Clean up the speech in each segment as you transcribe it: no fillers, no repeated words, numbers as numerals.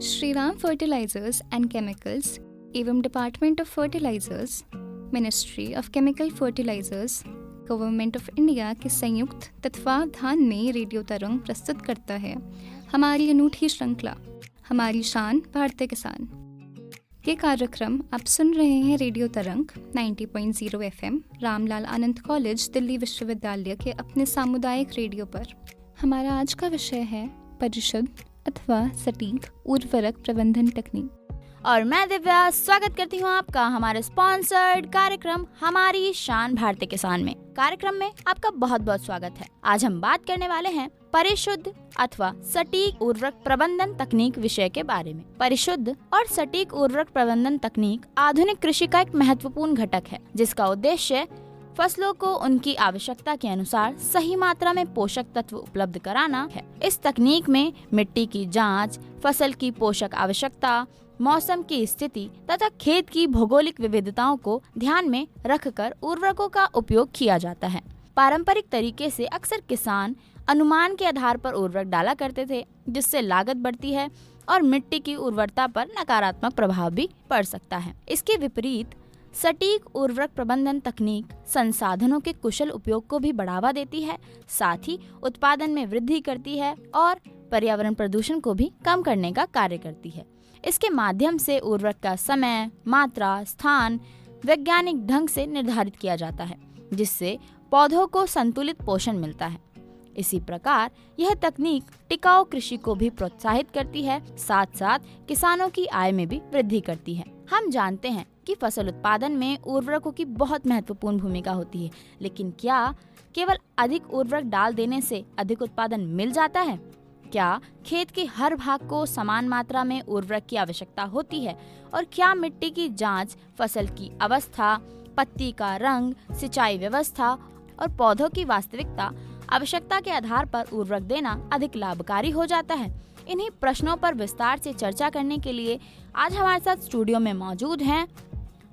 Shriram fertilisers and chemicals एवं department of fertilisers, ministry of chemical fertilisers, government of India के संयुक्त तत्वावधान में रेडियो तरंग प्रस्तुत करता है हमारी अनूठी श्रृंखला हमारी शान भारतीय किसान। ये कार्यक्रम आप सुन रहे हैं रेडियो तरंग 90.0 FM रामलाल आनंद कॉलेज दिल्ली विश्वविद्यालय के अपने सामुदायिक रेडियो पर। हमारा आज का विषय है परिशुद्ध अथवा सटीक उर्वरक प्रबंधन तकनीक। और मैं दिव्या स्वागत करती हूँ आपका हमारे स्पॉन्सर्ड कार्यक्रम हमारी शान भारतीय किसान में। कार्यक्रम में आपका बहुत बहुत स्वागत है। आज हम बात करने वाले हैं परिशुद्ध अथवा सटीक उर्वरक प्रबंधन तकनीक विषय के बारे में। परिशुद्ध और सटीक उर्वरक प्रबंधन तकनीक आधुनिक कृषि का एक महत्वपूर्ण घटक है, जिसका उद्देश्य फसलों को उनकी आवश्यकता के अनुसार सही मात्रा में पोषक तत्व उपलब्ध कराना है। इस तकनीक में मिट्टी की जांच, फसल की पोषक आवश्यकता, मौसम की स्थिति तथा खेत की भौगोलिक विविधताओं को ध्यान में रखकर उर्वरकों का उपयोग किया जाता है। पारंपरिक तरीके से अक्सर किसान अनुमान के आधार पर उर्वरक डाला करते थे, जिससे लागत बढ़ती है और मिट्टी की उर्वरता पर नकारात्मक प्रभाव भी पड़ सकता है। इसके विपरीत सटीक उर्वरक प्रबंधन तकनीक संसाधनों के कुशल उपयोग को भी बढ़ावा देती है, साथ ही उत्पादन में वृद्धि करती है और पर्यावरण प्रदूषण को भी कम करने का कार्य करती है। इसके माध्यम से उर्वरक का समय, मात्रा, स्थान वैज्ञानिक ढंग से निर्धारित किया जाता है, जिससे पौधों को संतुलित पोषण मिलता है। इसी प्रकार यह तकनीक टिकाऊ कृषि को भी प्रोत्साहित करती है, साथ साथ किसानों की आय में भी वृद्धि करती है। हम जानते हैं कि फसल उत्पादन में उर्वरकों की बहुत महत्वपूर्ण भूमिका होती है, लेकिन क्या केवल अधिक उर्वरक डाल देने से अधिक उत्पादन मिल जाता है? क्या खेत के हर भाग को समान मात्रा में उर्वरक की आवश्यकता होती है? और क्या मिट्टी की जांच, फसल की अवस्था, पत्ती का रंग, सिंचाई व्यवस्था और पौधों की वास्तविकता आवश्यकता के आधार पर उर्वरक देना अधिक लाभकारी हो जाता है? इन्हीं प्रश्नों पर विस्तार से चर्चा करने के लिए आज हमारे साथ स्टूडियो में मौजूद हैं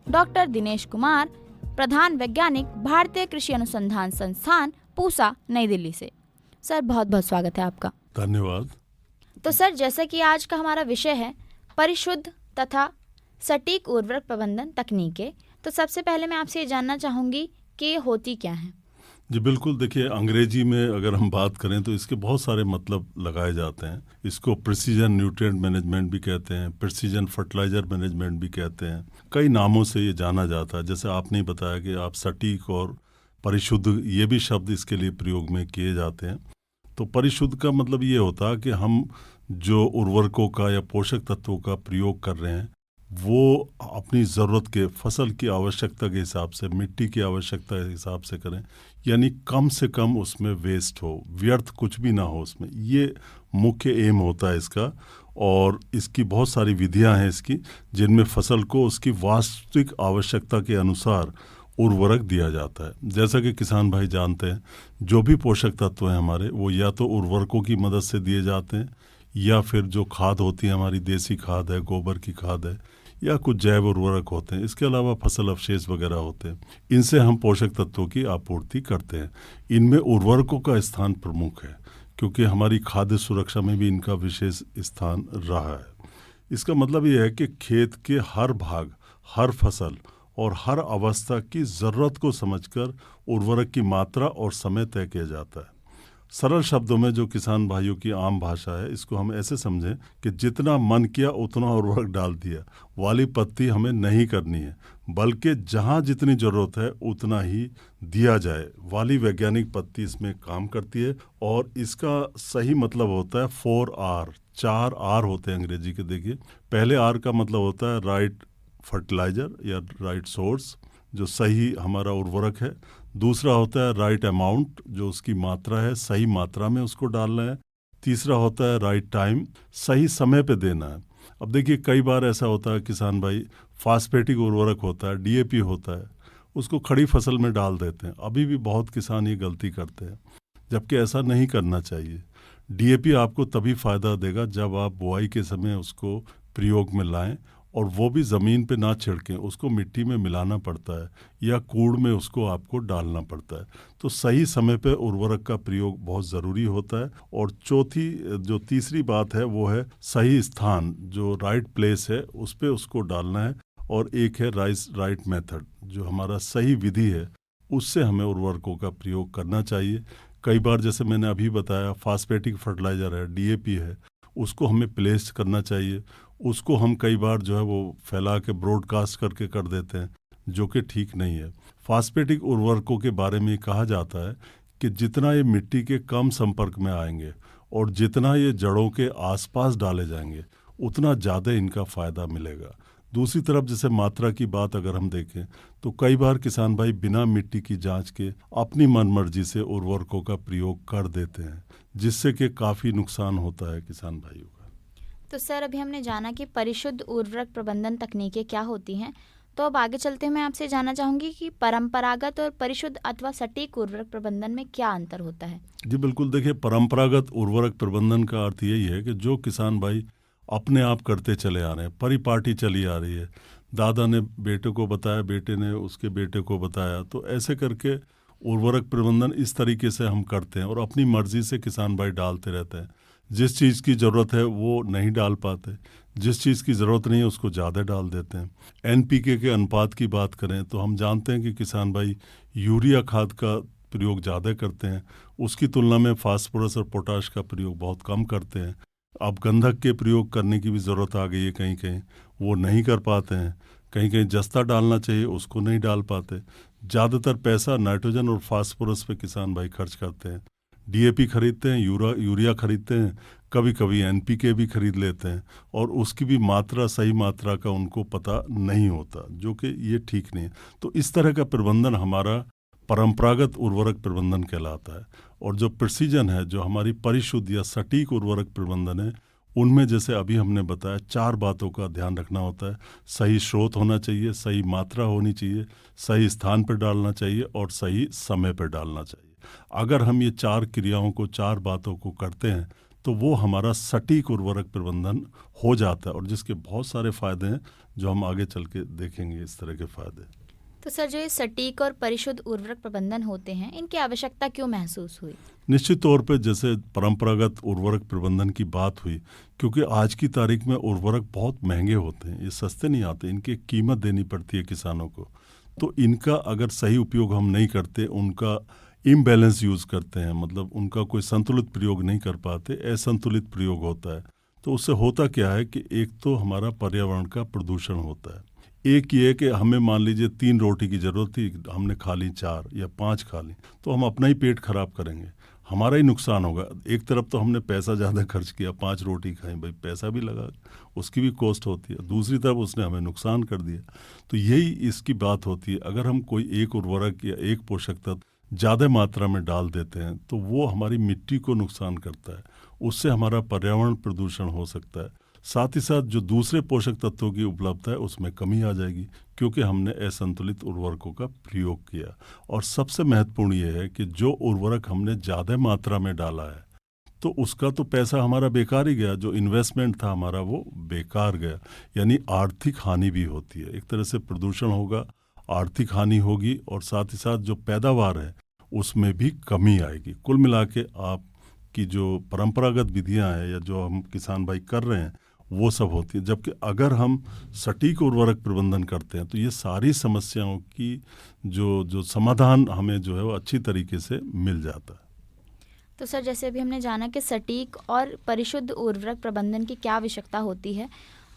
डॉक्टर दिनेश कुमार, प्रधान वैज्ञानिक, भारतीय कृषि अनुसंधान संस्थान, पूसा, नई दिल्ली से। सर, बहुत बहुत स्वागत है आपका। धन्यवाद। तो सर, जैसा कि आज का हमारा विषय है परिशुद्ध तथा सटीक उर्वरक प्रबंधन तकनीकें, तो सबसे पहले मैं आपसे ये जानना चाहूँगी कि ये होती क्या है? जी बिल्कुल, देखिए अंग्रेजी में अगर हम बात करें तो इसके बहुत सारे मतलब लगाए जाते हैं। इसको प्रिसीजन न्यूट्रिएंट मैनेजमेंट भी कहते हैं, प्रिसीजन फर्टिलाइजर मैनेजमेंट भी कहते हैं। कई नामों से ये जाना जाता है। जैसे आपने बताया कि आप सटीक और परिशुद्ध, ये भी शब्द इसके लिए प्रयोग में किए जाते हैं। तो परिशुद्ध का मतलब ये होता है कि हम जो उर्वरकों का या पोषक तत्वों का प्रयोग कर रहे हैं वो अपनी ज़रूरत के, फसल की आवश्यकता के हिसाब से, मिट्टी की आवश्यकता के हिसाब से करें, यानी कम से कम उसमें वेस्ट हो, व्यर्थ कुछ भी ना हो उसमें। ये मुख्य एम होता है इसका। और इसकी बहुत सारी विधियां हैं इसकी, जिनमें फसल को उसकी वास्तविक आवश्यकता के अनुसार उर्वरक दिया जाता है। जैसा कि किसान भाई जानते हैं, जो भी पोषक तत्व हैं हमारे, वो या तो उर्वरकों की मदद से दिए जाते हैं, या फिर जो खाद होती है हमारी, देसी खाद है, गोबर की खाद है, या कुछ जैव उर्वरक होते हैं। इसके अलावा फसल अवशेष वगैरह होते हैं। इनसे हम पोषक तत्वों की आपूर्ति करते हैं। इनमें उर्वरकों का स्थान प्रमुख है, क्योंकि हमारी खाद्य सुरक्षा में भी इनका विशेष स्थान रहा है। इसका मतलब ये है कि खेत के हर भाग, हर फसल और हर अवस्था की ज़रूरत को समझकर उर्वरक की मात्रा और समय तय किया जाता है। सरल शब्दों में, जो किसान भाइयों की आम भाषा है, इसको हम ऐसे समझें कि जितना मन किया उतना उर्वरक डाल दिया वाली पत्ती हमें नहीं करनी है, बल्कि जहाँ जितनी ज़रूरत है उतना ही दिया जाए वाली वैज्ञानिक पत्ती इसमें काम करती है। और इसका सही मतलब होता है 4R, 4R होते हैं अंग्रेजी के। देखिए, पहले R का मतलब होता है राइट फर्टिलाइजर या राइट सोर्स, जो सही हमारा उर्वरक है। दूसरा होता है राइट अमाउंट, जो उसकी मात्रा है, सही मात्रा में उसको डालना है। तीसरा होता है राइट टाइम, सही समय पे देना है। अब देखिए, कई बार ऐसा होता है किसान भाई, फास्फेटिक उर्वरक होता है, DAP होता है, उसको खड़ी फसल में डाल देते हैं। अभी भी बहुत किसान ये गलती करते हैं, जबकि ऐसा नहीं करना चाहिए। DAP आपको तभी फ़ायदा देगा जब आप बुआई के समय उसको प्रयोग में लाएं और वो भी ज़मीन पे ना छिड़कें, उसको मिट्टी में मिलाना पड़ता है या कूड़ में उसको आपको डालना पड़ता है। तो सही समय पे उर्वरक का प्रयोग बहुत ज़रूरी होता है। और जो तीसरी बात है वो है सही स्थान, जो राइट प्लेस है उस पे उसको डालना है। और एक है राइट मेथड, जो हमारा सही विधि है, उससे हमें उर्वरकों का प्रयोग करना चाहिए। कई बार जैसे मैंने अभी बताया फास्फेटिक फर्टिलाइज़र है, डीएपी है, उसको हमें प्लेस करना चाहिए। उसको हम कई बार जो है वो फैला के ब्रॉडकास्ट करके कर देते हैं, जो कि ठीक नहीं है। फास्फेटिक उर्वरकों के बारे में कहा जाता है कि जितना ये मिट्टी के कम संपर्क में आएंगे और जितना ये जड़ों के आसपास डाले जाएंगे, उतना ज़्यादा इनका फ़ायदा मिलेगा। दूसरी तरफ जैसे मात्रा की बात अगर हम देखें तो कई बार किसान भाई बिना मिट्टी की जांच के अपनी मनमर्जी से उर्वरकों का प्रयोग कर देते हैं, जिससे कि काफ़ी नुकसान होता है किसान भाइयों का। तो सर, अभी हमने जाना कि परिशुद्ध उर्वरक प्रबंधन तकनीकें क्या होती हैं, तो अब आगे चलते हुए मैं आपसे जानना चाहूँगी कि परंपरागत और परिशुद्ध अथवा सटीक उर्वरक प्रबंधन में क्या अंतर होता है। जी बिल्कुल, देखिए परंपरागत उर्वरक प्रबंधन का अर्थ यही है कि जो किसान भाई अपने आप करते चले आ रहे हैं, परिपाटी चली आ रही है, दादा ने बेटे को बताया, बेटे ने उसके बेटे को बताया, तो ऐसे करके उर्वरक प्रबंधन इस तरीके से हम करते हैं और अपनी मर्जी से किसान भाई डालते रहते हैं। जिस चीज़ की ज़रूरत है वो नहीं डाल पाते, जिस चीज़ की ज़रूरत नहीं है उसको ज़्यादा डाल देते हैं। एनपीके के अनुपात की बात करें तो हम जानते हैं कि किसान भाई यूरिया खाद का प्रयोग ज़्यादा करते हैं, उसकी तुलना में फास्फोरस और पोटाश का प्रयोग बहुत कम करते हैं। अब गंधक के प्रयोग करने की भी ज़रूरत आ गई है, कहीं कहीं वो नहीं कर पाते हैं, कहीं कहीं जस्ता डालना चाहिए उसको नहीं डाल पाते। ज़्यादातर पैसा नाइट्रोजन और फास्फोरस पे किसान भाई खर्च करते हैं, डीएपी खरीदते हैं, यूरिया खरीदते हैं, कभी कभी एनपीके भी खरीद लेते हैं और उसकी भी मात्रा, सही मात्रा का उनको पता नहीं होता, जो कि ये ठीक नहीं है। तो इस तरह का प्रबंधन हमारा परंपरागत उर्वरक प्रबंधन कहलाता है। और जो प्रिसीजन है, जो हमारी परिशुद्ध या सटीक उर्वरक प्रबंधन है, उनमें जैसे अभी हमने बताया 4 बातों का ध्यान रखना होता है। सही स्रोत होना चाहिए, सही मात्रा होनी चाहिए, सही स्थान पर डालना चाहिए और सही समय पर डालना चाहिए। अगर हम ये 4 क्रियाओं को, 4 बातों को करते हैं तो वो हमारा सटीक उर्वरक प्रबंधन हो जाता है और जिसके बहुत सारे फ़ायदे हैं जो हम आगे चल के देखेंगे इस तरह के फ़ायदे। तो सर, जो ये सटीक और परिशुद्ध उर्वरक प्रबंधन होते हैं, इनकी आवश्यकता क्यों महसूस हुई? निश्चित तौर पे जैसे परंपरागत उर्वरक प्रबंधन की बात हुई, क्योंकि आज की तारीख में उर्वरक बहुत महंगे होते हैं, ये सस्ते नहीं आते, इनकी कीमत देनी पड़ती है किसानों को। तो इनका अगर सही उपयोग हम नहीं करते, उनका इम्बैलेंस यूज़ करते हैं, मतलब उनका कोई संतुलित प्रयोग नहीं कर पाते, असंतुलित प्रयोग होता है, तो उससे होता क्या है कि एक तो हमारा पर्यावरण का प्रदूषण होता है। एक ये है कि हमें मान लीजिए 3 रोटी की ज़रूरत थी, हमने खा ली 4 या 5 खा ली, तो हम अपना ही पेट खराब करेंगे, हमारा ही नुकसान होगा। एक तरफ तो हमने पैसा ज़्यादा खर्च किया, 5 रोटी खाई, भाई पैसा भी लगा, उसकी भी कॉस्ट होती है, दूसरी तरफ उसने हमें नुकसान कर दिया। तो यही इसकी बात होती है, अगर हम कोई एक उर्वरक या एक पोषक तत्व ज़्यादा मात्रा में डाल देते हैं तो वो हमारी मिट्टी को नुकसान करता है, उससे हमारा पर्यावरण प्रदूषण हो सकता है। साथ ही साथ जो दूसरे पोषक तत्वों की उपलब्धता है उसमें कमी आ जाएगी, क्योंकि हमने असंतुलित उर्वरकों का प्रयोग किया। और सबसे महत्वपूर्ण ये है कि जो उर्वरक हमने ज़्यादा मात्रा में डाला है तो उसका तो पैसा हमारा बेकार ही गया, जो इन्वेस्टमेंट था हमारा वो बेकार गया, यानी आर्थिक हानि भी होती है। एक तरह से प्रदूषण होगा, आर्थिक हानि होगी और साथ ही साथ जो पैदावार है उसमें भी कमी आएगी। कुल मिला के आपकी जो परंपरागत विधियां हैं या जो हम किसान भाई कर रहे हैं वो सब होती है। जबकि अगर हम सटीक उर्वरक प्रबंधन करते हैं तो ये सारी समस्याओं की जो समाधान हमें जो है वो अच्छी तरीके से मिल जाता है। तो सर, जैसे अभी हमने जाना कि सटीक और परिशुद्ध उर्वरक प्रबंधन की क्या आवश्यकता होती है,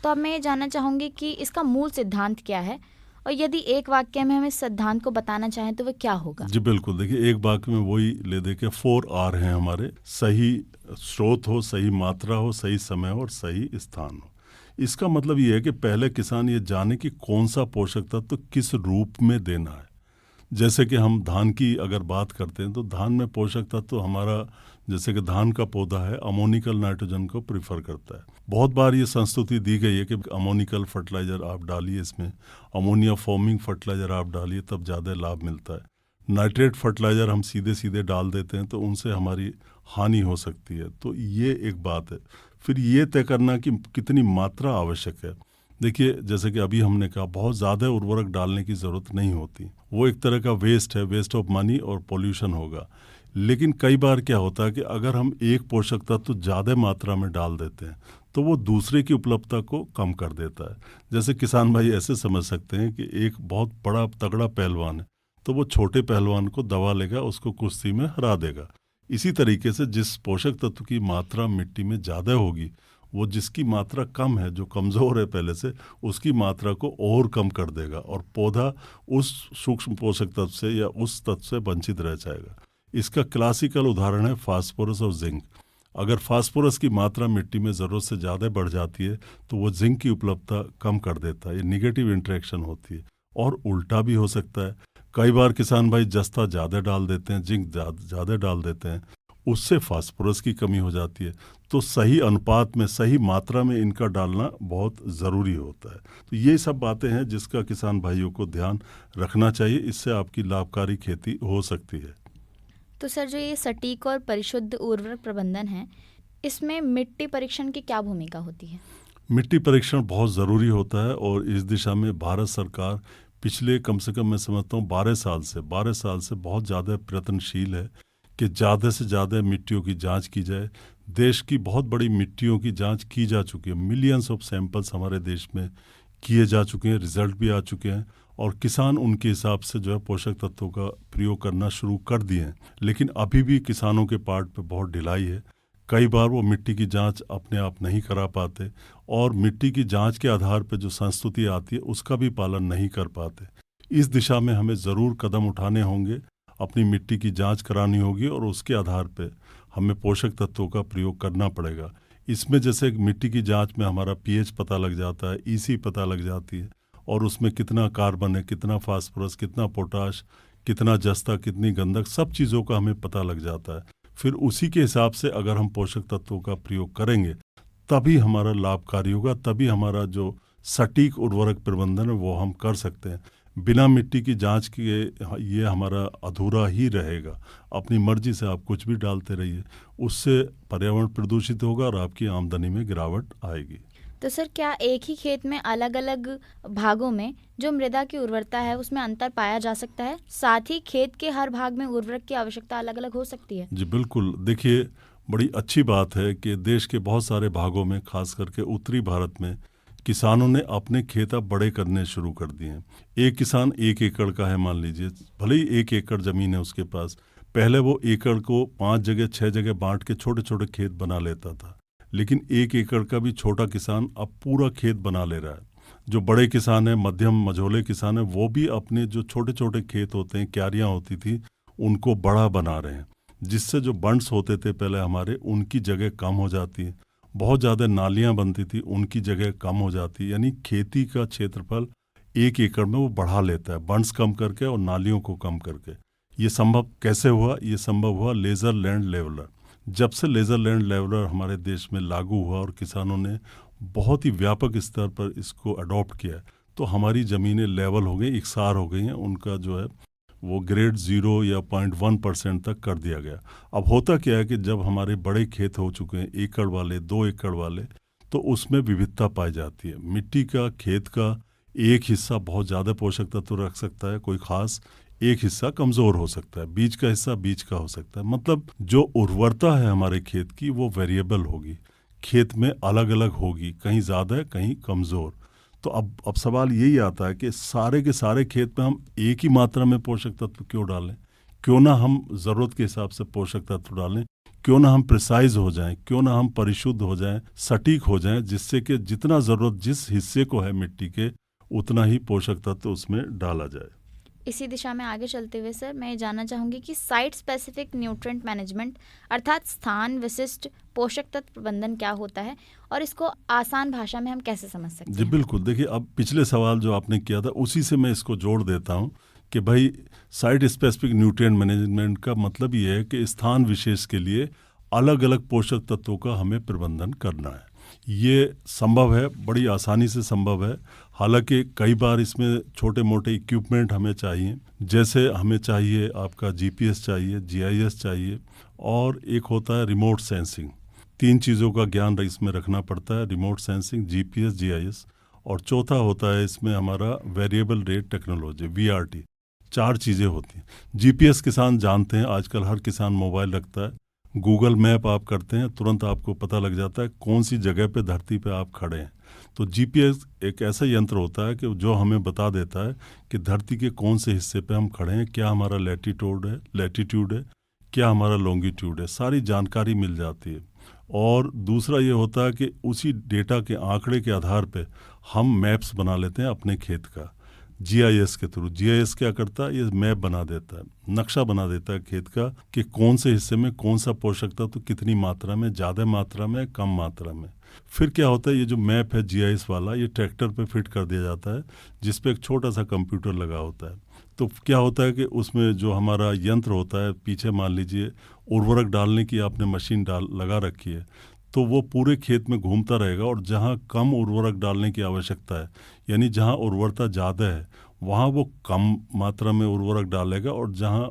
तो अब मैं ये जानना चाहूँगी कि इसका मूल सिद्धांत क्या है, और यदि एक वाक्य में हम इस सिद्धांत को बताना चाहें तो वो क्या होगा? जी बिल्कुल, देखिए एक वाक्य में वही ले दे के 4R हैं हमारे। सही स्रोत हो, सही मात्रा हो, सही समय हो और सही स्थान हो। इसका मतलब ये है कि पहले किसान ये जाने कि कौन सा पोषक तत्व तो किस रूप में देना है। जैसे कि हम धान की अगर बात करते हैं तो धान में पोषक तत्व तो हमारा, जैसे कि धान का पौधा है, अमोनिकल नाइट्रोजन को प्रीफर करता है। बहुत बार ये संस्तुति दी गई है कि अमोनिकल फर्टिलाइज़र आप डालिए, इसमें अमोनिया फॉर्मिंग फर्टिलाइज़र आप डालिए तब ज़्यादा लाभ मिलता है। नाइट्रेट फर्टिलाइज़र हम सीधे सीधे डाल देते हैं तो उनसे हमारी हानि हो सकती है। तो ये एक बात है। फिर ये तय करना कि कितनी मात्रा आवश्यक है। देखिए जैसे कि अभी हमने कहा बहुत ज़्यादा उर्वरक डालने की ज़रूरत नहीं होती, वो एक तरह का वेस्ट है, वेस्ट ऑफ मनी और पॉल्यूशन होगा। लेकिन कई बार क्या होता है कि अगर हम एक पोषक तत्व ज़्यादा मात्रा में डाल देते हैं तो वो दूसरे की उपलब्धता को कम कर देता है। जैसे किसान भाई ऐसे समझ सकते हैं कि एक बहुत बड़ा तगड़ा पहलवान है तो वो छोटे पहलवान को दबा लेगा, उसको कुश्ती में हरा देगा। इसी तरीके से जिस पोषक तत्व की मात्रा मिट्टी में ज़्यादा होगी वो जिसकी मात्रा कम है, जो कमज़ोर है पहले से, उसकी मात्रा को और कम कर देगा और पौधा उस सूक्ष्म पोषक तत्व से या उस तत्व से वंचित रह जाएगा। इसका क्लासिकल उदाहरण है फास्फोरस और जिंक। अगर फास्फोरस की मात्रा मिट्टी में ज़रूरत से ज़्यादा बढ़ जाती है तो वो जिंक की उपलब्धता कम कर देता है। ये निगेटिव इंटरेक्शन होती है। और उल्टा भी हो सकता है, कई बार किसान भाई जस्ता ज़्यादा डाल देते हैं, जिंक ज़्यादा डाल देते हैं, उससे फास्फोरस की कमी हो जाती है। तो सही अनुपात में, सही मात्रा में इनका डालना बहुत ज़रूरी होता है। तो ये सब बातें हैं जिसका किसान भाइयों को ध्यान रखना चाहिए, इससे आपकी लाभकारी खेती हो सकती है। तो सर जो ये सटीक और परिशुद्ध उर्वरक प्रबंधन है, इसमें मिट्टी परीक्षण की क्या भूमिका होती है? मिट्टी परीक्षण बहुत ज़रूरी होता है और इस दिशा में भारत सरकार पिछले कम से कम मैं समझता हूँ 12 साल से बहुत ज़्यादा प्रयत्नशील है कि ज़्यादा से ज़्यादा मिट्टियों की जांच की जाए। देश की बहुत बड़ी मिट्टियों की जांच की जा चुकी है, मिलियंस ऑफ सैंपल्स हमारे देश में किए जा चुके हैं, रिजल्ट भी आ चुके हैं और किसान उनके हिसाब से जो है पोषक तत्वों का प्रयोग करना शुरू कर दिए हैं। लेकिन अभी भी किसानों के पार्ट पे बहुत ढिलाई है। कई बार वो मिट्टी की जांच अपने आप नहीं करा पाते और मिट्टी की जांच के आधार पर जो संस्तुति आती है उसका भी पालन नहीं कर पाते। इस दिशा में हमें ज़रूर कदम उठाने होंगे, अपनी मिट्टी की जांच करानी होगी और उसके आधार पे हमें पोषक तत्वों का प्रयोग करना पड़ेगा। इसमें जैसे मिट्टी की जांच में हमारा पीएच पता लग जाता है, ईसी पता लग जाती है और उसमें कितना कार्बन है, कितना फास्फोरस, कितना पोटाश, कितना जस्ता, कितनी गंधक, सब चीज़ों का हमें पता लग जाता है। फिर उसी के हिसाब से अगर हम पोषक तत्वों का प्रयोग करेंगे तभी हमारा लाभकारी होगा, तभी हमारा जो सटीक उर्वरक प्रबंधन है वो हम कर सकते हैं। बिना मिट्टी की जांच किए ये हमारा अधूरा ही रहेगा। अपनी मर्जी से आप कुछ भी डालते रहिए, उससे पर्यावरण प्रदूषित होगा और आपकी आमदनी में गिरावट आएगी। तो सर क्या एक ही खेत में अलग अलग भागों में जो मृदा की उर्वरता है उसमें अंतर पाया जा सकता है? साथ ही खेत के हर भाग में उर्वरक की आवश्यकता अलग अलग हो सकती है? जी बिल्कुल। देखिए बड़ी अच्छी बात है कि देश के बहुत सारे भागों में, खास करके उत्तरी भारत में, किसानों ने अपने खेत अब बड़े करने शुरू कर दिए हैं। एक किसान 1 एकड़ का है मान लीजिए, भले ही 1 एकड़ ज़मीन है उसके पास, पहले वो एकड़ को 5 जगह 6 जगह बांट के छोटे छोटे खेत बना लेता था। लेकिन 1 एकड़ का भी छोटा किसान अब पूरा खेत बना ले रहा है। जो बड़े किसान हैं, मध्यम मझोले किसान हैं, वो भी अपने जो छोटे छोटे खेत होते हैं, क्यारियाँ होती थी, उनको बड़ा बना रहे हैं, जिससे जो बंड्स होते थे पहले हमारे, उनकी जगह कम हो जाती है। बहुत ज़्यादा नालियाँ बनती थी, उनकी जगह कम हो जाती है। यानी खेती का क्षेत्रफल 1 एकड़ में वो बढ़ा लेता है, बंड्स कम करके और नालियों को कम करके। ये संभव कैसे हुआ? ये संभव हुआ लेज़र लैंड लेवलर। जब से लेज़र लैंड लेवलर हमारे देश में लागू हुआ और किसानों ने बहुत ही व्यापक स्तर पर इसको अडॉप्ट किया, तो हमारी ज़मीनें लेवल हो गई, इकसार हो गई हैं। उनका जो है वो ग्रेड 0 या 0.1% तक कर दिया गया। अब होता क्या है कि जब हमारे बड़े खेत हो चुके हैं, एकड़ वाले, 2 एकड़ वाले, तो उसमें विविधता पाई जाती है। मिट्टी का, खेत का एक हिस्सा बहुत ज़्यादा पोषक तत्व रख सकता है, कोई खास एक हिस्सा कमज़ोर हो सकता है, बीच का हिस्सा बीच का हो सकता है। मतलब जो उर्वरता है हमारे खेत की वो वेरिएबल होगी, खेत में अलग अलग होगी, कहीं ज़्यादा कहीं कमज़ोर। तो अब सवाल यही आता है कि सारे के सारे खेत में हम एक ही मात्रा में पोषक तत्व क्यों डालें? क्यों ना हम ज़रूरत के हिसाब से पोषक तत्व डालें? क्यों ना हम प्रिसाइज हो जाएं? क्यों ना हम परिशुद्ध हो जाएं, सटीक हो जाएं, जिससे कि जितना ज़रूरत जिस हिस्से को है मिट्टी के, उतना ही पोषक तत्व उसमें डाला जाए। इसी दिशा में आगे चलते हुए सर मैं ये जानना चाहूँगी कि साइट स्पेसिफिक न्यूट्रिएंट मैनेजमेंट अर्थात स्थान विशिष्ट पोषक तत्व प्रबंधन क्या होता है और इसको आसान भाषा में हम कैसे समझ सकते हैं? जी बिल्कुल। देखिए अब पिछले सवाल जो आपने किया था उसी से मैं इसको जोड़ देता हूँ कि भाई साइट स्पेसिफिक न्यूट्रिएंट मैनेजमेंट का मतलब ये है कि स्थान विशेष के लिए अलग अलग पोषक तत्वों का हमें प्रबंधन करना है। ये संभव है, बड़ी आसानी से संभव है। हालांकि कई बार इसमें छोटे मोटे इक्विपमेंट हमें चाहिए, जैसे हमें चाहिए आपका जीपीएस चाहिए, जीआईएस चाहिए, और एक होता है रिमोट सेंसिंग। 3 चीज़ों का ज्ञान इसमें रखना पड़ता है, रिमोट सेंसिंग, जीपीएस, जीआईएस। और चौथा होता है इसमें हमारा वेरिएबल रेट टेक्नोलॉजी, VRT। 4 चीज़ें होती हैं। GPS किसान जानते हैं, आजकल हर किसान मोबाइल रखता है। गूगल मैप आप करते हैं, तुरंत आपको पता लग जाता है कौन सी जगह पे धरती पे आप खड़े हैं। तो GPS एक ऐसा यंत्र होता है कि जो हमें बता देता है कि धरती के कौन से हिस्से पे हम खड़े हैं, क्या हमारा लैटिट्यूड है, क्या हमारा लॉन्गिट्यूड है, सारी जानकारी मिल जाती है। और दूसरा ये होता है कि उसी डेटा के आंकड़े के आधार पे हम मैप्स बना लेते हैं अपने खेत का, GIS के थ्रू। GIS क्या करता है, ये मैप बना देता है, नक्शा बना देता है खेत का कि कौन से हिस्से में कौन सा पोषक तत्व तो कितनी मात्रा में, ज़्यादा मात्रा में, कम मात्रा में। फिर क्या होता है, ये जो मैप है GIS वाला, ये ट्रैक्टर पे फिट कर दिया जाता है, जिस पे एक छोटा सा कंप्यूटर लगा होता है। तो क्या होता है कि उसमें जो हमारा यंत्र होता है, पीछे मान लीजिए उर्वरक डालने की आपने मशीन लगा रखी है, तो वो पूरे खेत में घूमता रहेगा और जहाँ कम उर्वरक डालने की आवश्यकता है, यानी जहाँ उर्वरता ज़्यादा है, वहाँ वो कम मात्रा में उर्वरक डालेगा, और जहाँ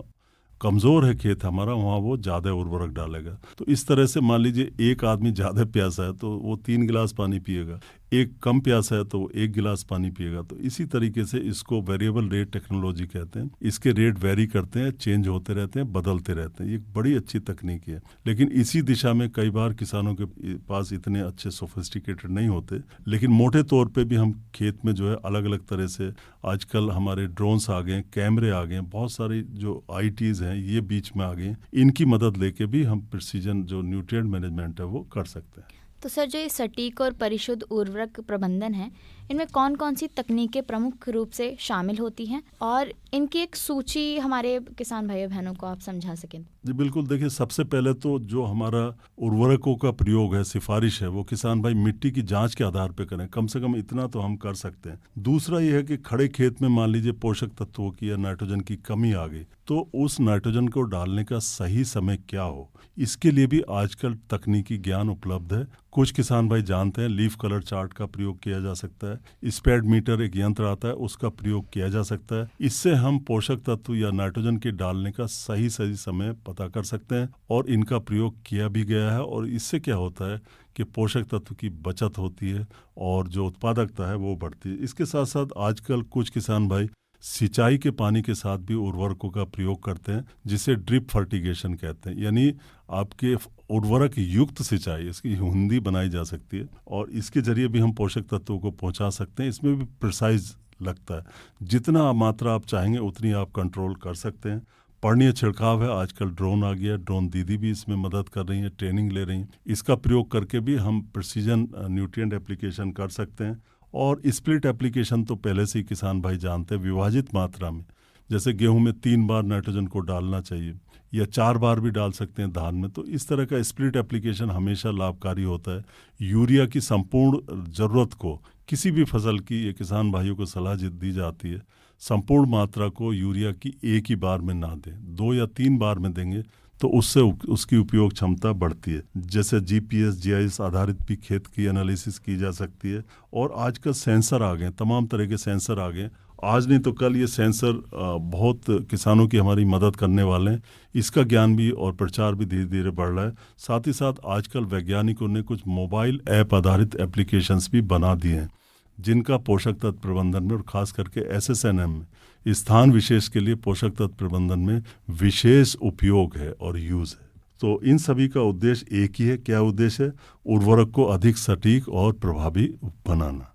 कमज़ोर है खेत हमारा, वहाँ वो ज़्यादा उर्वरक डालेगा। तो इस तरह से मान लीजिए एक आदमी ज़्यादा प्यासा है तो वो 3 गिलास पानी पिएगा, एक कम प्यासा है तो वो 1 गिलास पानी पिएगा। तो इसी तरीके से इसको वेरिएबल रेट टेक्नोलॉजी कहते हैं। इसके रेट वेरी करते हैं, चेंज होते रहते हैं, बदलते रहते हैं। ये बड़ी अच्छी तकनीक है, लेकिन इसी दिशा में कई बार किसानों के पास इतने अच्छे सोफिस्टिकेटेड नहीं होते। लेकिन मोटे तौर पर भी हम खेत में जो है अलग अलग तरह से, आजकल हमारे ड्रोन्स आ गए, कैमरे आ गए, बहुत सारी जो ITs हैं ये बीच में आ गए, इनकी मदद लेके भी हम प्रिसीजन जो न्यूट्रिएंट मैनेजमेंट है वो कर सकते हैं। तो सर, जो ये सटीक और परिशुद्ध उर्वरक प्रबंधन है, इनमें कौन कौन सी तकनीकें प्रमुख रूप से शामिल होती हैं, और इनकी एक सूची हमारे किसान भाइयों बहनों को आप समझा सकें? जी बिल्कुल, देखिए सबसे पहले तो जो हमारा उर्वरकों का प्रयोग है, सिफारिश है, वो किसान भाई मिट्टी की जांच के आधार पे करें, कम से कम इतना तो हम कर सकते हैं। दूसरा ये है कि खड़े खेत में मान लीजिए पोषक तत्वों की या नाइट्रोजन की कमी आ गई, तो उस नाइट्रोजन को डालने का सही समय क्या हो, इसके लिए भी आजकल तकनीकी ज्ञान उपलब्ध है। कुछ किसान भाई जानते हैं लीफ कलर चार्ट का प्रयोग किया जा सकता है, स्पैड मीटर एक यंत्र आता है, उसका प्रयोग किया जा सकता है। इससे हम पोषक तत्व या नाइट्रोजन के डालने का सही समय पता कर सकते हैं, और इनका प्रयोग किया भी गया है। और इससे क्या होता है कि पोषक तत्व की बचत होती है और जो उत्पादकता है वो बढ़ती है। इसके साथ साथ आजकल कुछ किसान भाई सिंचाई के पानी के साथ भी उर्वरकों का प्रयोग करते हैं, जिसे ड्रिप फर्टिगेशन कहते हैं, यानी आपके उर्वरक युक्त सिंचाई, इसकी हिंदी बनाई जा सकती है, और इसके जरिए भी हम पोषक तत्वों को पहुंचा सकते हैं। इसमें भी प्रिसाइज लगता है, जितना मात्रा आप चाहेंगे उतनी आप कंट्रोल कर सकते हैं। पर्णीय छिड़काव है, आजकल ड्रोन आ गया, ड्रोन दीदी भी इसमें मदद कर रही हैं, ट्रेनिंग ले रही हैं। इसका प्रयोग करके भी हम प्रिसीजन न्यूट्रिएंट एप्लीकेशन कर सकते हैं। और स्प्लिट एप्लीकेशन तो पहले से ही किसान भाई जानते हैं, विभाजित मात्रा में, जैसे गेहूं में 3 बार नाइट्रोजन को डालना चाहिए, या 4 बार भी डाल सकते हैं धान में। तो इस तरह का स्प्लिट एप्लीकेशन हमेशा लाभकारी होता है। यूरिया की संपूर्ण ज़रूरत को किसी भी फसल की, ये किसान भाइयों को सलाह दी जाती है, संपूर्ण मात्रा को यूरिया की एक ही बार में ना दें, 2 या 3 बार में देंगे तो उससे उसकी उपयोग क्षमता बढ़ती है। जैसे GPS GIS आधारित भी खेत की एनालिसिस की जा सकती है। और आजकल सेंसर आ गए, तमाम तरह के सेंसर आ गए, आज नहीं तो कल ये सेंसर बहुत किसानों की हमारी मदद करने वाले हैं। इसका ज्ञान भी और प्रचार भी धीरे धीरे बढ़ रहा है। साथ ही साथ आजकल वैज्ञानिकों ने कुछ मोबाइल ऐप आधारित एप्लीकेशंस भी बना दिए हैं, जिनका पोषक तत्व प्रबंधन में और खास करके SSNM में, स्थान विशेष के लिए पोषक तत्व प्रबंधन में विशेष उपयोग है और यूज़ है। तो इन सभी का उद्देश्य एक ही है। क्या उद्देश्य है? उर्वरक को अधिक सटीक और प्रभावी बनाना।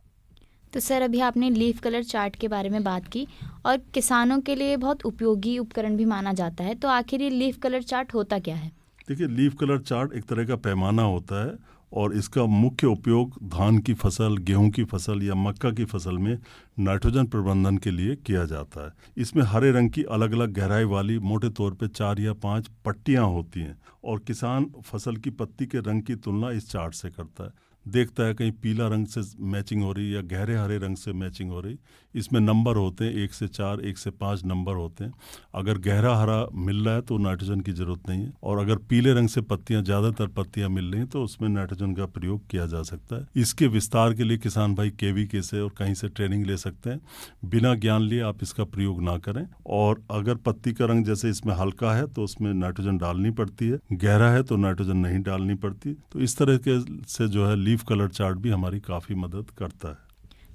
तो सर, अभी आपने लीफ कलर चार्ट के बारे में बात की, और किसानों के लिए बहुत उपयोगी उपकरण भी माना जाता है। तो आखिर ये लीफ कलर चार्ट होता क्या है? देखिए, लीफ कलर चार्ट एक तरह का पैमाना होता है, और इसका मुख्य उपयोग धान की फसल, गेहूं की फसल या मक्का की फसल में नाइट्रोजन प्रबंधन के लिए किया जाता है। इसमें हरे रंग की अलग अलग गहराई वाली मोटे तौर पे 4 या 5 पट्टियां होती हैं, और किसान फसल की पत्ती के रंग की तुलना इस चार्ट से करता है, देखता है कहीं पीला रंग से मैचिंग हो रही या गहरे हरे रंग से मैचिंग हो रही। इसमें नंबर होते हैं 1 से 4, 1 से 5 नंबर होते हैं। अगर गहरा हरा मिल रहा है तो नाइट्रोजन की जरूरत नहीं है, और अगर पीले रंग से पत्तियां, ज़्यादातर पत्तियां मिल रही हैं, तो उसमें नाइट्रोजन का प्रयोग किया जा सकता है। इसके विस्तार के लिए किसान भाई KVK से और कहीं से ट्रेनिंग ले सकते हैं। बिना ज्ञान लिए आप इसका प्रयोग ना करें। और अगर पत्ती का रंग जैसे इसमें हल्का है तो उसमें नाइट्रोजन डालनी पड़ती है, गहरा है तो नाइट्रोजन नहीं डालनी पड़ती। तो इस तरह के से जो है लीफ कलर चार्ट भी हमारी काफ़ी मदद करता है।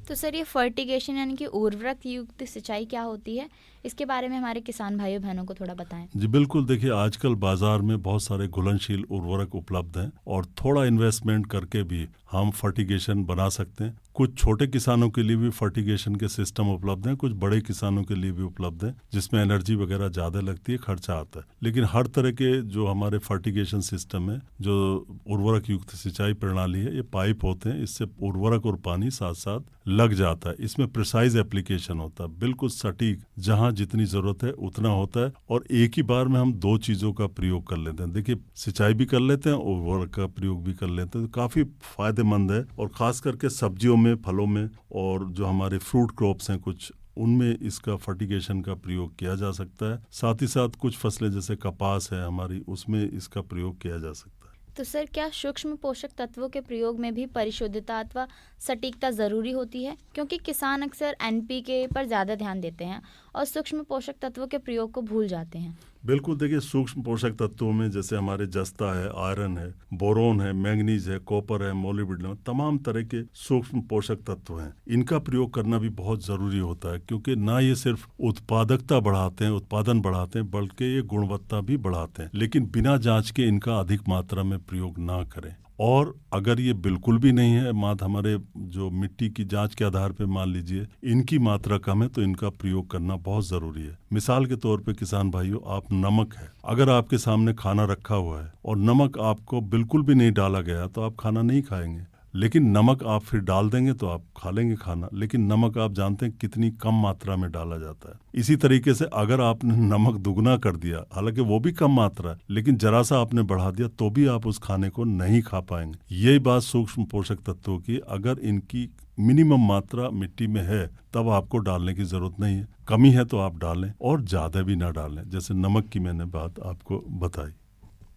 तो सर ये फर्टिगेशन यानी कि उर्वरक युक्त सिंचाई क्या होती है, इसके बारे में हमारे किसान भाइयों बहनों को थोड़ा बताएं। जी बिल्कुल, देखिए आजकल बाजार में बहुत सारे घुलनशील उर्वरक उपलब्ध हैं और थोड़ा इन्वेस्टमेंट करके भी हम फर्टिगेशन बना सकते हैं। कुछ छोटे किसानों के लिए भी फर्टिगेशन के सिस्टम उपलब्ध हैं, कुछ बड़े किसानों के लिए भी उपलब्ध हैं जिसमें एनर्जी वगैरह ज़्यादा लगती है, खर्चा आता है। लेकिन हर तरह के जो हमारे फर्टिगेशन सिस्टम है, जो उर्वरक युक्त सिंचाई प्रणाली है, ये पाइप होते हैं, इससे उर्वरक और पानी साथ साथ लग जाता है। इसमें प्रिसाइज एप्लीकेशन होता है, बिल्कुल सटीक, जहाँ जितनी ज़रूरत है उतना होता है और एक ही बार में हम दो चीज़ों का प्रयोग कर लेते हैं। देखिए सिंचाई भी कर लेते हैं, उर्वरक का प्रयोग भी कर लेते हैं, तो काफ़ी फायदेमंद है। और ख़ास करके सब्जियों में, फलों में और जो हमारे फ्रूट क्रॉप्स हैं कुछ, उनमें इसका फर्टिगेशन का प्रयोग किया जा सकता है। साथ ही साथ कुछ फसलें जैसे कपास है हमारी, उसमें इसका प्रयोग किया जा सकता है। तो सर क्या सूक्ष्म पोषक तत्वों के प्रयोग में भी परिशुद्धता अथवा सटीकता ज़रूरी होती है, क्योंकि किसान अक्सर एनपीके पर ज़्यादा ध्यान देते हैं और सूक्ष्म पोषक तत्वों के प्रयोग को भूल जाते हैं। बिल्कुल, देखिए सूक्ष्म पोषक तत्वों में जैसे हमारे जस्ता है, आयरन है, बोरोन है, मैंगनीज है, कॉपर है, मोलिब्डेनम, तमाम तरह के सूक्ष्म पोषक तत्व हैं। इनका प्रयोग करना भी बहुत ज़रूरी होता है, क्योंकि ना ये सिर्फ उत्पादकता बढ़ाते हैं, उत्पादन बढ़ाते हैं, बल्कि ये गुणवत्ता भी बढ़ाते हैं। लेकिन बिना जांच के इनका अधिक मात्रा में प्रयोग ना करें। और अगर ये बिल्कुल भी नहीं है, हमारे जो मिट्टी की जांच के आधार पे मान लीजिए इनकी मात्रा कम है, तो इनका प्रयोग करना बहुत ज़रूरी है। मिसाल के तौर पे किसान भाइयों, आप नमक है, अगर आपके सामने खाना रखा हुआ है और नमक आपको बिल्कुल भी नहीं डाला गया, तो आप खाना नहीं खाएंगे। लेकिन नमक आप फिर डाल देंगे तो आप खा लेंगे खाना, लेकिन नमक आप जानते हैं कितनी कम मात्रा में डाला जाता है। इसी तरीके से अगर आपने नमक दुगना कर दिया, हालांकि वो भी कम मात्रा है, लेकिन जरा सा आपने बढ़ा दिया, तो भी आप उस खाने को नहीं खा पाएंगे। यही बात सूक्ष्म पोषक तत्वों की, अगर इनकी मिनिमम मात्रा मिट्टी में है तब आपको डालने की जरूरत नहीं है। कमी है तो आप डालें और ज़्यादा भी ना डालें, जैसे नमक की मैंने बात आपको बताई।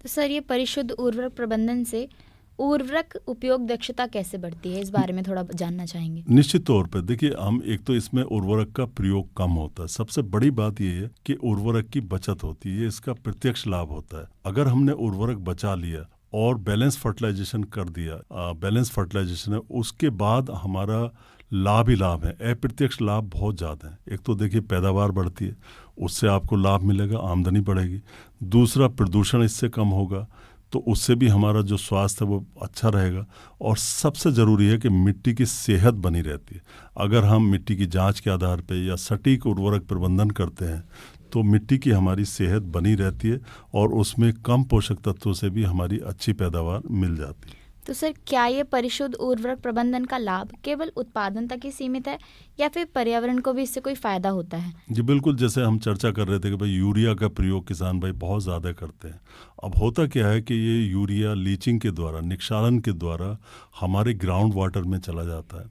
तो सर ये परिशुद्ध उर्वरक प्रबंधन से उर्वरक उपयोग दक्षता कैसे बढ़ती है, इस बारे में थोड़ा जानना चाहेंगे। निश्चित तौर पर देखिए, हम एक तो इसमें उर्वरक का प्रयोग कम होता है। सबसे बड़ी बात ये है कि उर्वरक की बचत होती है, इसका प्रत्यक्ष लाभ होता है। अगर हमने उर्वरक बचा लिया और बैलेंस फर्टिलाइजेशन कर दिया, बैलेंस फर्टिलाइजेशन है, उसके बाद हमारा लाभ ही लाभ है, अप्रत्यक्ष लाभ बहुत ज़्यादा है। एक तो देखिए पैदावार बढ़ती है, उससे आपको लाभ मिलेगा, आमदनी बढ़ेगी। दूसरा, प्रदूषण इससे कम होगा, तो उससे भी हमारा जो स्वास्थ्य है वो अच्छा रहेगा। और सबसे ज़रूरी है कि मिट्टी की सेहत बनी रहती है। अगर हम मिट्टी की जांच के आधार पे या सटीक उर्वरक प्रबंधन करते हैं, तो मिट्टी की हमारी सेहत बनी रहती है और उसमें कम पोषक तत्वों से भी हमारी अच्छी पैदावार मिल जाती है। तो सर क्या ये परिशुद्ध उर्वरक प्रबंधन का लाभ केवल उत्पादन तक ही सीमित है, या फिर पर्यावरण को भी इससे कोई फायदा होता है? जी बिल्कुल, जैसे हम चर्चा कर रहे थे कि भाई यूरिया का प्रयोग किसान भाई बहुत ज़्यादा करते हैं। अब होता क्या है कि ये यूरिया लीचिंग के द्वारा, निक्षालन के द्वारा हमारे ग्राउंड वाटर में चला जाता है।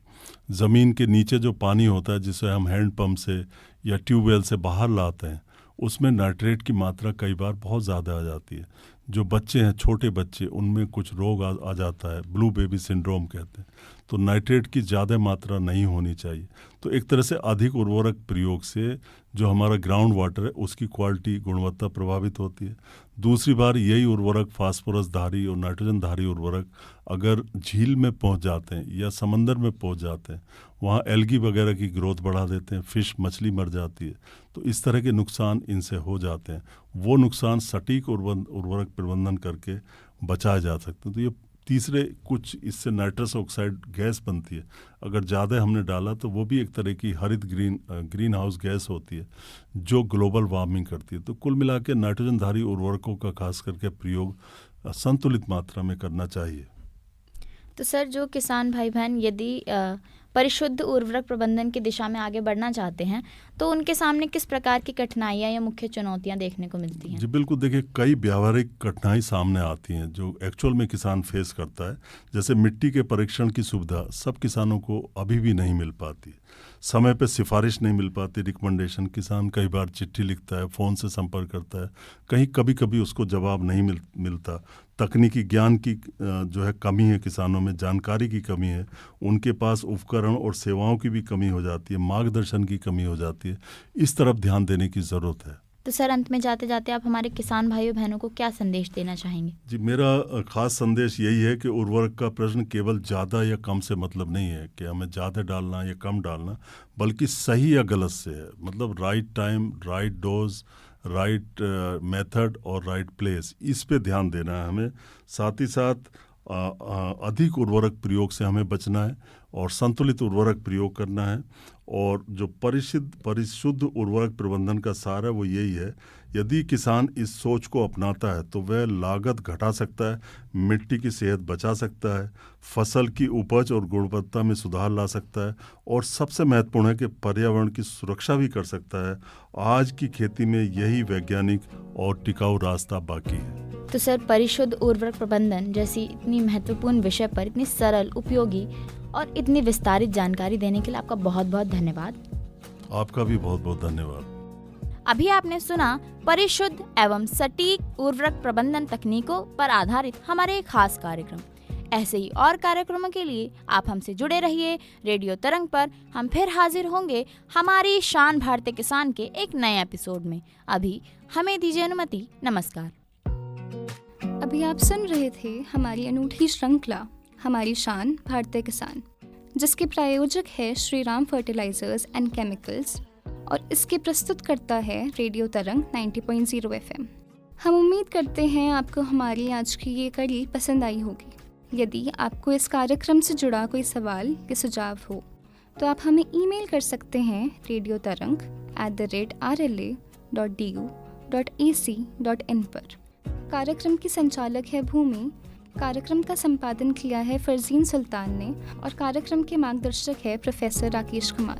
ज़मीन के नीचे जो पानी होता है, जिसे हम हैंड पंप से या ट्यूबवेल से बाहर लाते हैं, उसमें नाइट्रेट की मात्रा कई बार बहुत ज़्यादा आ जाती है। जो बच्चे हैं, छोटे बच्चे, उनमें कुछ रोग आ जाता है, ब्लू बेबी सिंड्रोम कहते हैं। तो नाइट्रेट की ज़्यादा मात्रा नहीं होनी चाहिए। तो एक तरह से अधिक उर्वरक प्रयोग से जो हमारा ग्राउंड वाटर है उसकी क्वालिटी, गुणवत्ता प्रभावित होती है। दूसरी बार यही उर्वरक, फास्फोरस धारी और नाइट्रोजन धारी उर्वरक अगर झील में पहुंच जाते हैं या समंदर में पहुंच जाते हैं, वहाँ एल्गी वगैरह की ग्रोथ बढ़ा देते हैं, फिश, मछली मर जाती है। तो इस तरह के नुकसान इनसे हो जाते हैं। वो नुकसान सटीक उर्वरक प्रबंधन करके बचाए जा सकते हैं। तो ये तीसरे, कुछ इससे नाइट्रस ऑक्साइड गैस बनती है, अगर ज़्यादा हमने डाला तो वो भी एक तरह की हरित ग्रीन हाउस गैस होती है जो ग्लोबल वार्मिंग करती है। तो कुल मिला के नाइट्रोजनधारी उर्वरकों का खास करके प्रयोग संतुलित मात्रा में करना चाहिए। तो सर जो किसान भाई बहन यदि परिशुद्ध उर्वरक प्रबंधन की दिशा में आगे बढ़ना चाहते हैं, तो उनके सामने किस प्रकार की कठिनाइयाँ या मुख्य चुनौतियाँ देखने को मिलती हैं? जी बिल्कुल, देखिए कई व्यावहारिक कठिनाई सामने आती हैं जो एक्चुअल में किसान फेस करता है। जैसे मिट्टी के परीक्षण की सुविधा सब किसानों को अभी भी नहीं मिल पाती, समय पे सिफारिश नहीं मिल पाती, रिकमेंडेशन। किसान कई बार चिट्ठी लिखता है, फ़ोन से संपर्क करता है, कभी कभी उसको जवाब नहीं मिलता। तकनीकी ज्ञान की जो है कमी है, किसानों में जानकारी की कमी है, उनके पास उपकरण और सेवाओं की भी कमी हो जाती है, मार्गदर्शन की कमी हो जाती है। इस तरफ ध्यान देने की ज़रूरत है। तो सर, अंत में जाते जाते आप हमारे किसान भाइयों बहनों को क्या संदेश देना चाहेंगे? जी, मेरा खास संदेश यही है कि उर्वरक का प्रश्न केवल ज़्यादा या कम से मतलब नहीं है कि हमें ज़्यादा डालना या कम डालना, बल्कि सही या गलत से है। मतलब right time, right dose, right method और राइट प्लेस, इस पे ध्यान देना है हमें। साथ ही साथ अधिक उर्वरक प्रयोग से हमें बचना है और संतुलित उर्वरक प्रयोग करना है। और जो परिशुद्ध उर्वरक प्रबंधन का सार है वो यही है, यदि किसान इस सोच को अपनाता है तो वह लागत घटा सकता है, मिट्टी की सेहत बचा सकता है, फसल की उपज और गुणवत्ता में सुधार ला सकता है और सबसे महत्वपूर्ण है कि पर्यावरण की सुरक्षा भी कर सकता है। आज की खेती में यही वैज्ञानिक और टिकाऊ रास्ता बाकी है। तो सर, परिशुद्ध उर्वरक प्रबंधन जैसी इतनी महत्वपूर्ण विषय पर इतनी सरल, उपयोगी और इतनी विस्तारित जानकारी देने के लिए आपका बहुत बहुत धन्यवाद। आपका भी बहुत बहुत धन्यवाद। अभी आपने सुना परिशुद्ध एवं सटीक उर्वरक प्रबंधन तकनीकों पर आधारित हमारे एक खास कार्यक्रम। ऐसे ही और कार्यक्रमों के लिए आप हमसे जुड़े रहिए। रेडियो तरंग पर हम फिर हाजिर होंगे हमारी शान भारतीय किसान के एक नए एपिसोड में। अभी हमें दीजिए अनुमति। नमस्कार। अभी आप सुन रहे थे हमारी अनूठी श्रृंखला हमारी शान भारतीय किसान, जिसके प्रायोजक है Shri Ram fertilisers and chemicals और इसके प्रस्तुत करता है रेडियो तरंग 90.0 FM। हम उम्मीद करते हैं आपको हमारी आज की ये कड़ी पसंद आई होगी। यदि आपको इस कार्यक्रम से जुड़ा कोई सवाल या सुझाव हो तो आप हमें ईमेल कर सकते हैं radiotarang@rla.du.ac.in पर। कार्यक्रम की संचालक है भूमि, कार्यक्रम का संपादन किया है फरजीन सुल्तान ने और कार्यक्रम के मार्गदर्शक है प्रोफेसर राकेश कुमार।